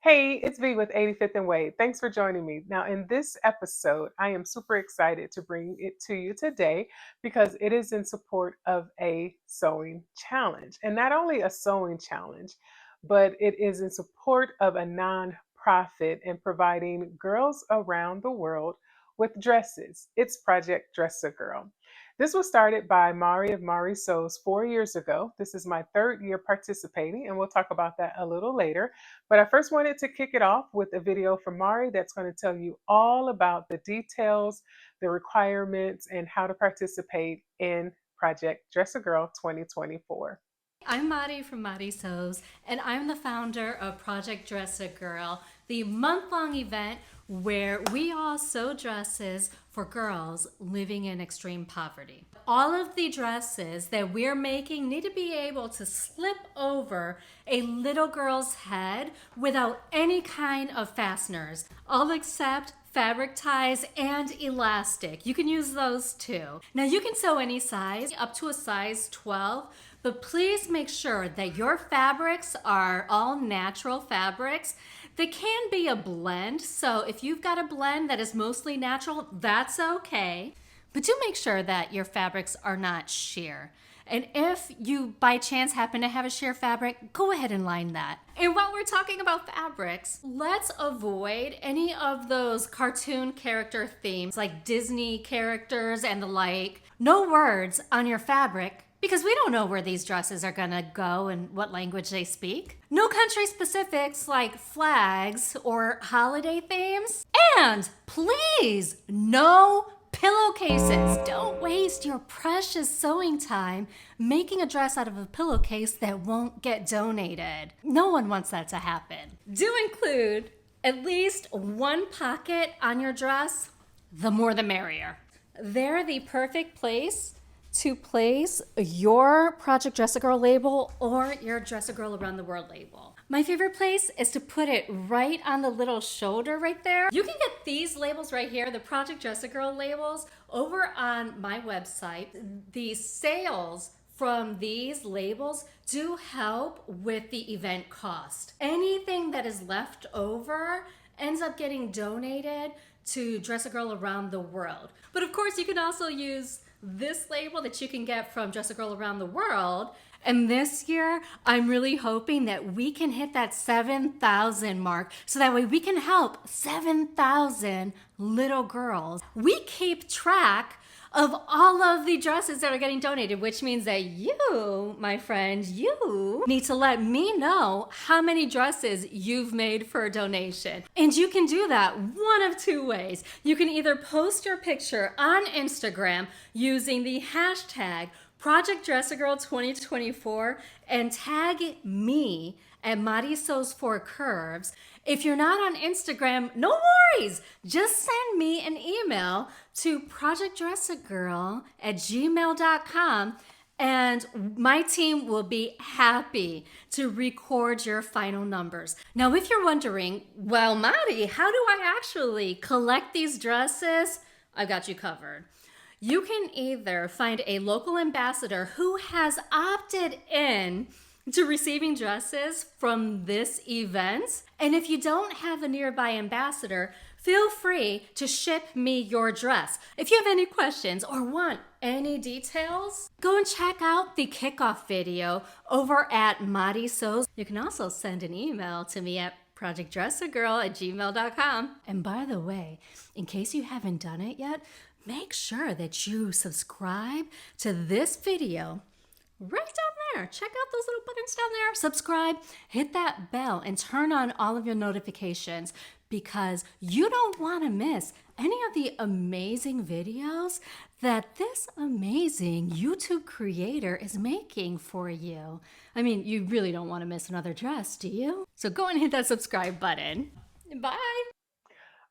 Hey, it's V with 85th and Wade. Thanks for joining me. Now, in this episode, I am super excited to bring it to you today because it is in support of a sewing challenge. And not only a sewing challenge, but it is in support of a nonprofit and providing girls around the world with dresses. It's Project Dress a Girl. This was started by Mari of Mari Sews 4 years ago. This is my third year participating, and we'll talk about that a little later. But I first wanted to kick it off with a video from Mari that's going to tell you all about the details, the requirements, and how to participate in Project Dress a Girl 2024. I'm Madi from Madi Sews, and I'm the founder of Project Dress a Girl, the month-long event where we all sew dresses for girls living in extreme poverty. All of the dresses that we're making need to be able to slip over a little girl's head without any kind of fasteners, all except fabric ties and elastic. You can use those too. Now you can sew any size, up to a size 12, but please make sure that your fabrics are all natural fabrics. They can be a blend, so if you've got a blend that is mostly natural, that's okay. But do make sure that your fabrics are not sheer. And if you by chance happen to have a sheer fabric, go ahead and line that. And while we're talking about fabrics, let's avoid any of those cartoon character themes like Disney characters and the like. No words on your fabric, because we don't know where these dresses are gonna go and what language they speak. No country specifics like flags or holiday themes. And please, no pillowcases. Don't waste your precious sewing time making a dress out of a pillowcase that won't get donated. No one wants that to happen. Do include at least one pocket on your dress. The more the merrier. They're the perfect place to place your Project Dress a Girl label or your Dress a Girl Around the World label. My favorite place is to put it right on the little shoulder right there. You can get these labels right here, the Project Dress a Girl labels, over on my website. The sales from these labels do help with the event cost. Anything that is left over ends up getting donated to Dress a Girl Around the World. But of course, you can also use this label that you can get from Dress a Girl Around the World. And this year, I'm really hoping that we can hit that 7,000 mark so that way we can help 7,000 little girls. We keep track of all of the dresses that are getting donated, which means that you, my friend, you need to let me know how many dresses you've made for a donation. And you can do that one of two ways. You can either post your picture on Instagram using the hashtag Project Dress a Girl 2024 and tag me at Madi Sews 4 Curves. If you're not on Instagram, no worries. Just send me an email to projectdressagirl@gmail.com and my team will be happy to record your final numbers. Now, if you're wondering, well, Madi, how do I actually collect these dresses? I've got you covered. You can either find a local ambassador who has opted in to receiving dresses from this event. And if you don't have a nearby ambassador, feel free to ship me your dress. If you have any questions or want any details, go and check out the kickoff video over at Madi Sews. You can also send an email to me at projectdressagirl@gmail.com. And by the way, in case you haven't done it yet, make sure that you subscribe to this video right down there. Check out those little buttons down there. Subscribe, hit that bell, and turn on all of your notifications because you don't want to miss any of the amazing videos that this amazing YouTube creator is making for you. I mean, you really don't want to miss another dress, do you? So go and hit that subscribe button. Bye.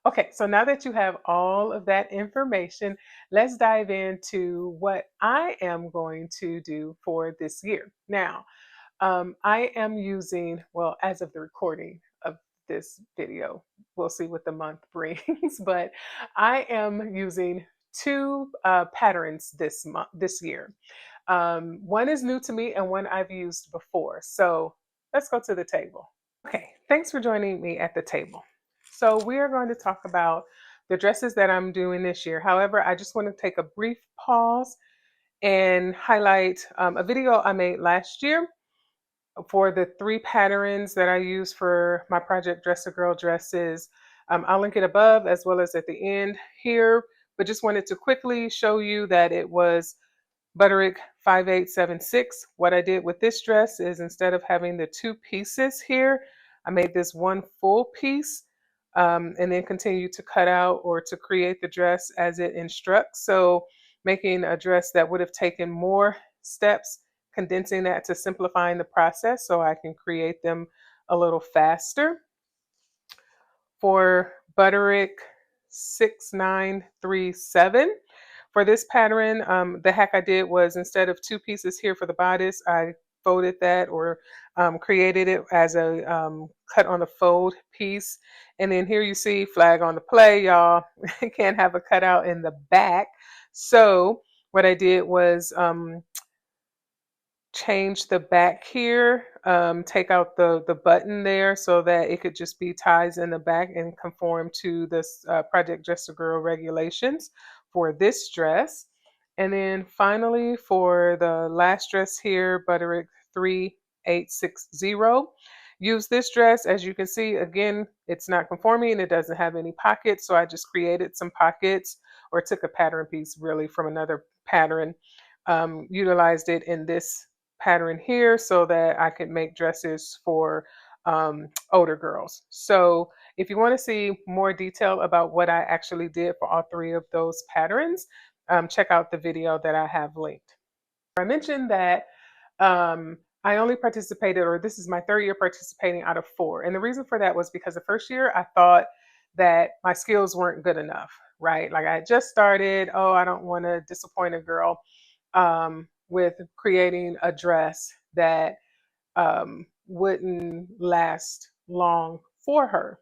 Okay, so now that you have all of that information, let's dive into what I am going to do for this year. Now, I am using, well, as of the recording of this video, we'll see what the month brings, but I am using two patterns this year. One is new to me and one I've used before. So let's go to the table. Okay, thanks for joining me at the table. So, we are going to talk about the dresses that I'm doing this year. However, I just want to take a brief pause and highlight a video I made last year for the three patterns that I use for my project Dress a Girl dresses. I'll link it above as well as at the end here, but just wanted to quickly show you that it was Butterick 5876. What I did with this dress is instead of having the two pieces here, I made this one full piece and then continue to cut out or to create the dress as it instructs. So making a dress that would have taken more steps, condensing that to simplifying the process so I can create them a little faster. For Butterick 6937, for this pattern, the hack I did was instead of two pieces here for the bodice, I folded that or created it as a cut on the fold piece. And then here you see flag on the play, y'all. Can't have a cutout in the back. So what I did was change the back here, take out the button there so that it could just be ties in the back and conform to this Project Just a Girl regulations for this dress. And then finally for the last dress here, Butterick 3860. Use this dress. As you can see, again, it's not conforming and it doesn't have any pockets. So I just created some pockets or took a pattern piece really from another pattern, utilized it in this pattern here so that I could make dresses for older girls. So if you want to see more detail about what I actually did for all three of those patterns, check out the video that I have linked. I mentioned that I only participated, or this is my third year participating out of four. And the reason for that was because the first year I thought that my skills weren't good enough, right? Like I had just started, oh, I don't want to disappoint a girl with creating a dress that wouldn't last long for her.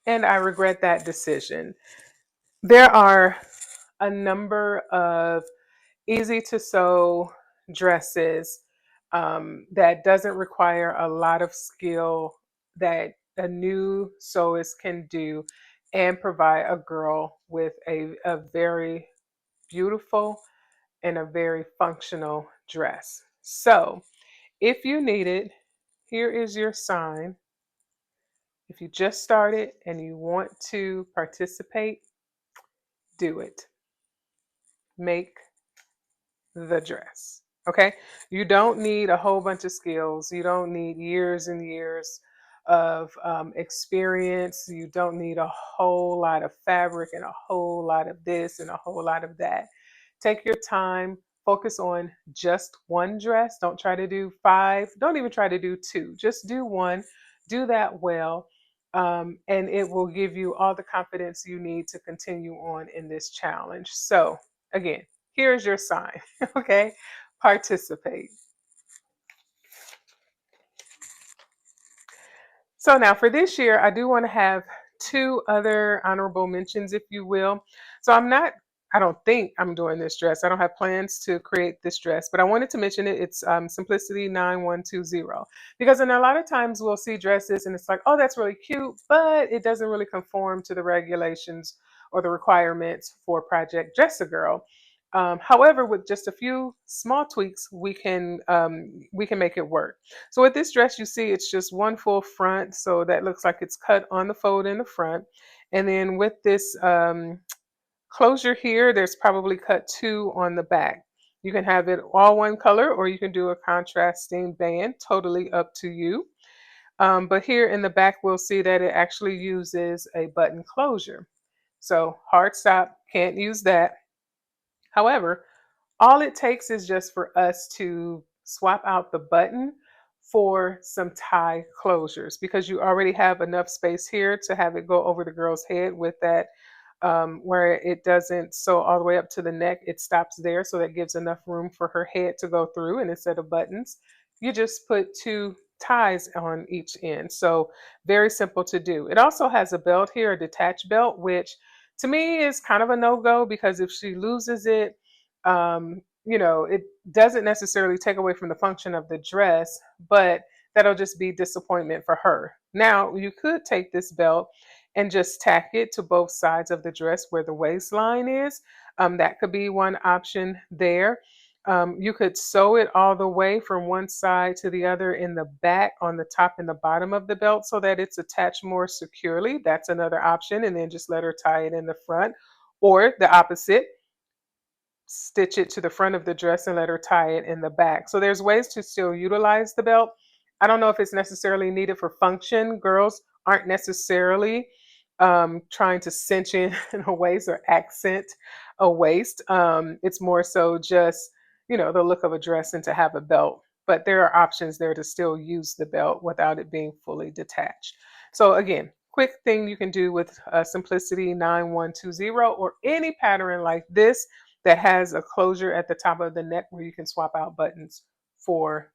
And I regret that decision. There are a number of easy to sew dresses that doesn't require a lot of skill that a new sewist can do and provide a girl with a very beautiful and a very functional dress. So if you need it, here is your sign. If you just started and you want to participate, do it. Make the dress. Okay? You don't need a whole bunch of skills. You don't need years and years of experience. You don't need a whole lot of fabric and a whole lot of this and a whole lot of that. Take your time. Focus on just one dress. Don't try to do five. Don't even try to do two. Just do one. Do that well. And it will give you all the confidence you need to continue on in this challenge. So, again, here's your sign. Okay, participate. So now for this year, I do want to have two other honorable mentions, if you will. So I don't think I'm doing this dress. I don't have plans to create this dress, but I wanted to mention it. It's Simplicity 9120. Because in a lot of times we'll see dresses and it's like, oh, that's really cute, but it doesn't really conform to the regulations or the requirements for Project Dress a Girl. However, with just a few small tweaks, we can make it work. So with this dress, you see it's just one full front, so that looks like it's cut on the fold in the front. And then with this closure here, there's probably cut two on the back. You can have it all one color, or you can do a contrasting band, totally up to you. But here in the back, we'll see that it actually uses a button closure. So hard stop, can't use that. However, all it takes is just for us to swap out the button for some tie closures because you already have enough space here to have it go over the girl's head with that where it doesn't sew all the way up to the neck. It stops there, so that gives enough room for her head to go through. And instead of buttons, you just put two ties on each end. So very simple to do. It also has a belt here, a detached belt, which to me is kind of a no-go because if she loses it, it doesn't necessarily take away from the function of the dress, but that'll just be disappointment for her. Now, you could take this belt and just tack it to both sides of the dress where the waistline is. That could be one option there. You could sew it all the way from one side to the other in the back on the top and the bottom of the belt so that it's attached more securely. That's another option. And then just let her tie it in the front. Or the opposite, stitch it to the front of the dress and let her tie it in the back. So there's ways to still utilize the belt. I don't know if it's necessarily needed for function. Girls aren't necessarily trying to cinch in a waist or accent a waist. It's more so just, the look of a dress and to have a belt. But there are options there to still use the belt without it being fully detached. So again, quick thing you can do with Simplicity 9120 or any pattern like this that has a closure at the top of the neck where you can swap out buttons for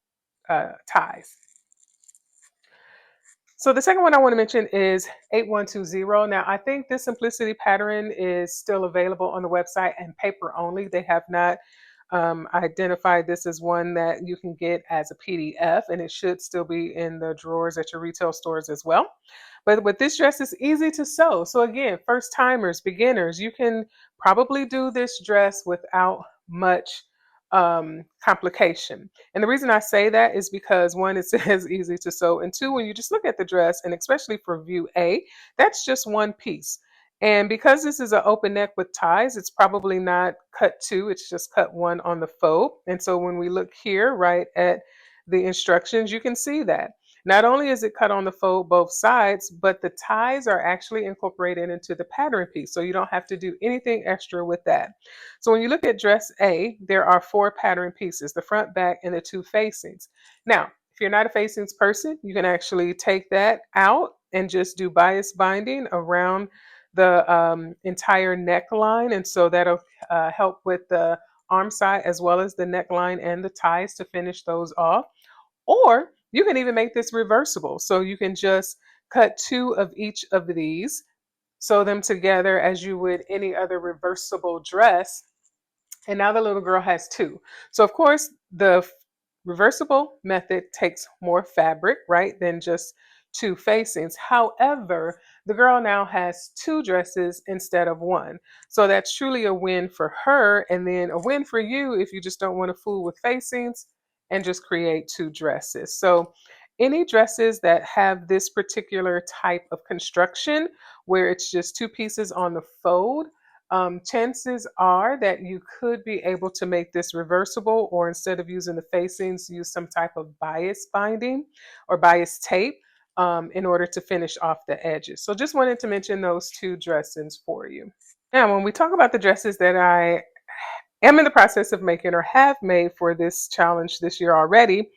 ties. So the second one I want to mention is 8120. Now, I think this simplicity pattern is still available on the website and paper only. They have not identified this as one that you can get as a PDF, and it should still be in the drawers at your retail stores as well. But with this dress, it's easy to sew. So again, first timers, beginners, you can probably do this dress without much complication. And the reason I say that is because one, it says easy to sew, and two, when you just look at the dress, and especially for view A, that's just one piece. And because this is an open neck with ties, it's probably not cut two, it's just cut one on the fold. And so when we look here right at the instructions, you can see that. Not only is it cut on the fold both sides, but the ties are actually incorporated into the pattern piece. So you don't have to do anything extra with that. So when you look at dress A, there are four pattern pieces, the front, back, and the two facings. Now, if you're not a facings person, you can actually take that out and just do bias binding around the entire neckline. And so that'll help with the arm side as well as the neckline and the ties to finish those off. Or you can even make this reversible. So you can just cut two of each of these, sew them together as you would any other reversible dress, and now the little girl has two. So, of course, the reversible method takes more fabric, right, than just two facings. However, the girl now has two dresses instead of one. So that's truly a win for her, and then a win for you if you just don't want to fool with facings and just create two dresses. So any dresses that have this particular type of construction where it's just two pieces on the fold, chances are that you could be able to make this reversible, or instead of using the facings, use some type of bias binding or bias tape in order to finish off the edges. So just wanted to mention those two dressings for you. Now, when we talk about the dresses that I am in the process of making or have made for this challenge this year already,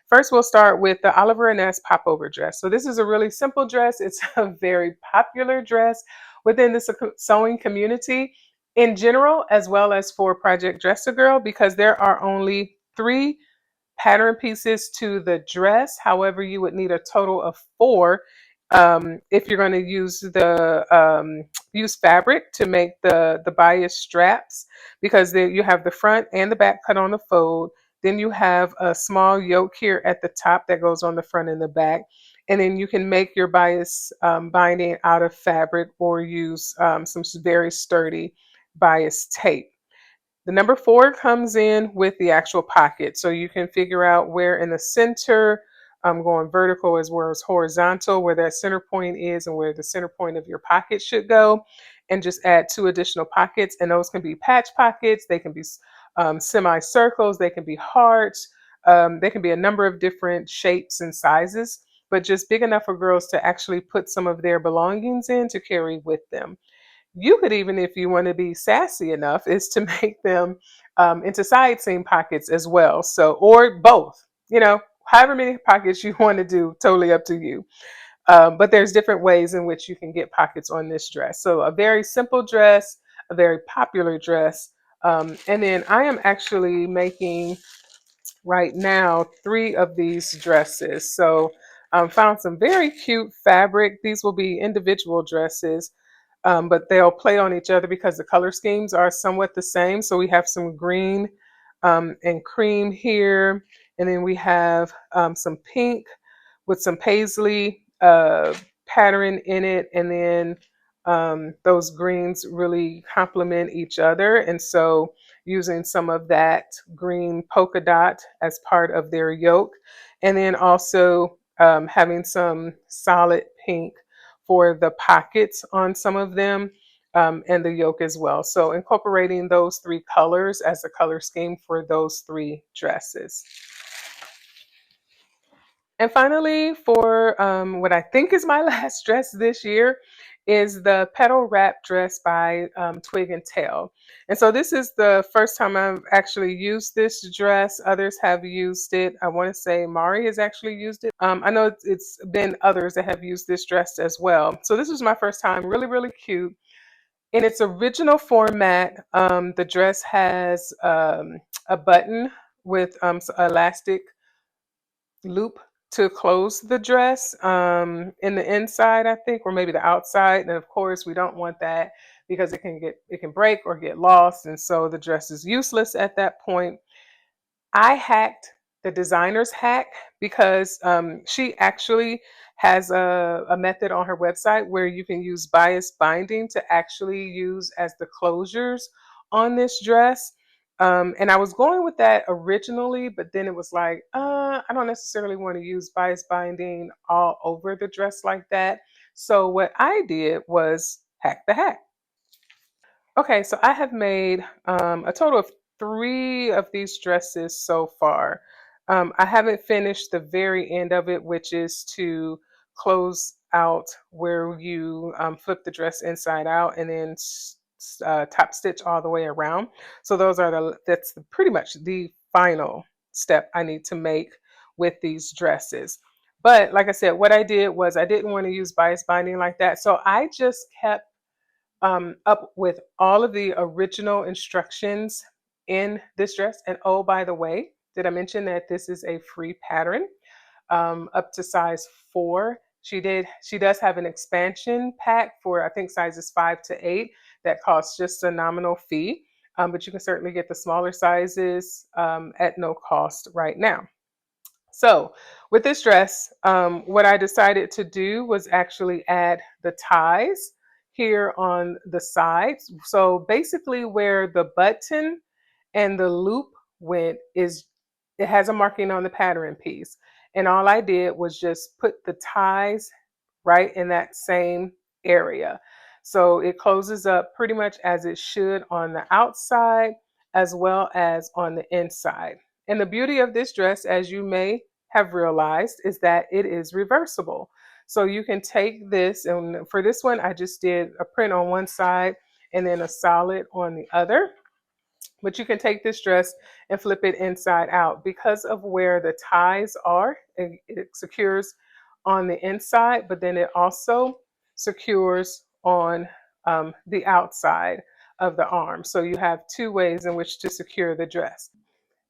first we'll start with the Oliver and Ness popover dress. So this is a really simple dress. It's a very popular dress within the sewing community in general, as well as for Project Dress a Girl, because there are only three pattern pieces to the dress. However, you would need a total of four if you're going to use the use fabric to make the bias straps, because you have the front and the back cut on the fold. Then you have a small yoke here at the top that goes on the front and the back. And then you can make your bias binding out of fabric or use some very sturdy bias tape. The number four comes in with the actual pocket. So you can figure out where in the center, going vertical as well as horizontal, where that center point is and where the center point of your pocket should go. And just add two additional pockets. And those can be patch pockets. They can be semicircles. They can be hearts. They can be a number of different shapes and sizes, but just big enough for girls to actually put some of their belongings in to carry with them. You could even, if you want to be sassy enough, is to make them into side seam pockets as well. So, or both, however many pockets you want to do, totally up to you. But there's different ways in which you can get pockets on this dress. So a very simple dress, a very popular dress. And then I am actually making right now three of these dresses. So found some very cute fabric. These will be individual dresses, but they'll play on each other because the color schemes are somewhat the same. So we have some green and cream here, and then we have some pink with some paisley pattern in it, and then those greens really complement each other. And so using some of that green polka dot as part of their yoke, and then also having some solid pink for the pockets on some of them, and the yoke as well. So incorporating those three colors as a color scheme for those three dresses. And finally, for what I think is my last dress this year, is the petal wrap dress by Twig and Tale. And so this is the first time I've actually used this dress. Others have used it. I want to say Mari has actually used it. I know it's been others that have used this dress as well. So this was my first time. Really, really cute. In its original format, the dress has a button with elastic loop to close the dress in the inside, I think, or maybe the outside. And of course, we don't want that because it can break or get lost, and so the dress is useless at that point. I hacked the designer's hack because she actually has a method on her website where you can use bias binding to actually use as the closures on this dress. And I was going with that originally, but then it was like, I don't necessarily want to use bias binding all over the dress like that. So what I did was hack the hack. Okay, so I have made a total of three of these dresses so far. I haven't finished the very end of it, which is to close out where you flip the dress inside out and then top stitch all the way around. So pretty much the final step I need to make with these dresses. But like I said, what I did was I didn't want to use bias binding like that, so I just kept up with all of the original instructions in this dress. And oh, by the way, did I mention that this is a free pattern up to size 4? She does have an expansion pack for I think sizes 5 to 8 that costs just a nominal fee. But you can certainly get the smaller sizes at no cost right now. So with this dress, what I decided to do was actually add the ties here on the sides. So basically where the button and the loop went is it has a marking on the pattern piece. And all I did was just put the ties right in that same area. So it closes up pretty much as it should on the outside as well as on the inside. And the beauty of this dress, as you may have realized, is that it is reversible. So you can take this, and for this one, I just did a print on one side and then a solid on the other. But you can take this dress and flip it inside out. Because of where the ties are, it secures on the inside, but then it also secures on the outside of the arm. So you have two ways in which to secure the dress.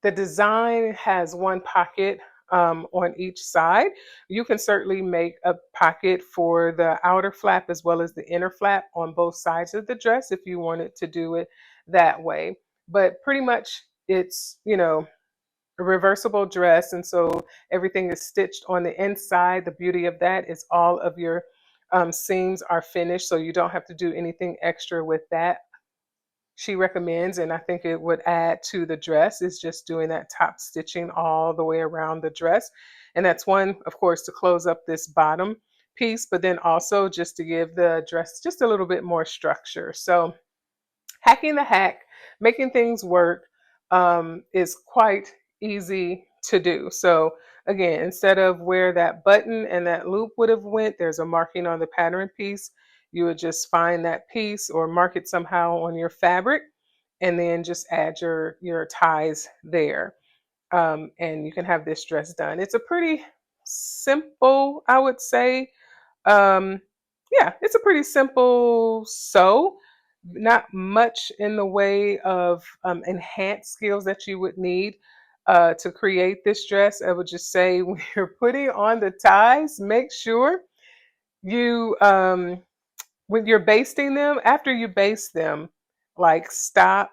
The design has one pocket on each side. You can certainly make a pocket for the outer flap as well as the inner flap on both sides of the dress if you wanted to do it that way. But pretty much it's, a reversible dress. And so everything is stitched on the inside. The beauty of that is all of your seams are finished. So you don't have to do anything extra with that. She recommends, and I think it would add to the dress, is just doing that top stitching all the way around the dress. And that's one, of course, to close up this bottom piece, but then also just to give the dress just a little bit more structure. So hacking the hack, making things work is quite easy to do. So again, instead of where that button and that loop would have went, there's a marking on the pattern piece. You would just find that piece or mark it somehow on your fabric, and then just add your ties there. And you can have this dress done. It's a pretty simple, I would say, yeah, it's a pretty simple sew. Not much in the way of enhanced skills that you would need to create this dress. I would just say when you're putting on the ties, make sure you, when you're basting them, after you baste them, like stop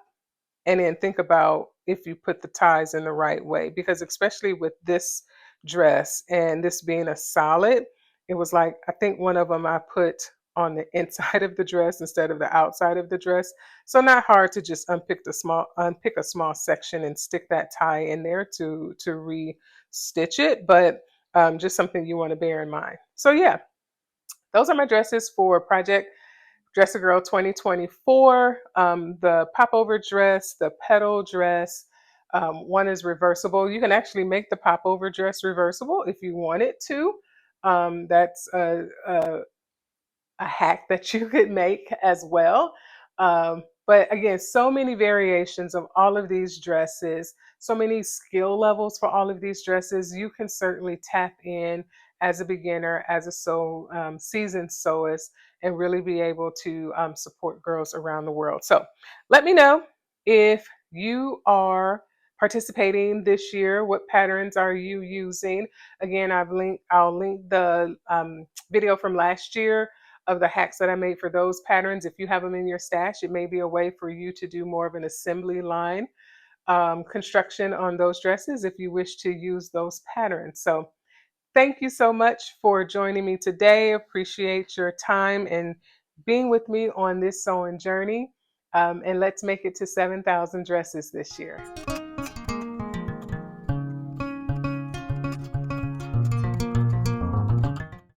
and then think about if you put the ties in the right way. Because especially with this dress. And this being a solid, it was like, I think one of them I put on the inside of the dress instead of the outside of the dress. So not hard to just unpick a small section and stick that tie in there to re-stitch it, but just something you want to bear in mind. So yeah, those are my dresses for Project Dress a Girl 2024. The popover dress, the petal dress. One is reversible. You can actually make the popover dress reversible if you wanted to. That's a hack that you could make as well. But again, so many variations of all of these dresses, so many skill levels for all of these dresses. You can certainly tap in as a beginner, as a seasoned sewist, and really be able to support girls around the world. So let me know if you are participating this year. What patterns are you using? Again, I'll link the video from last year of the hacks that I made for those patterns. If you have them in your stash, it may be a way for you to do more of an assembly line construction on those dresses if you wish to use those patterns. So thank you so much for joining me today. Appreciate your time and being with me on this sewing journey. And let's make it to 7,000 dresses this year.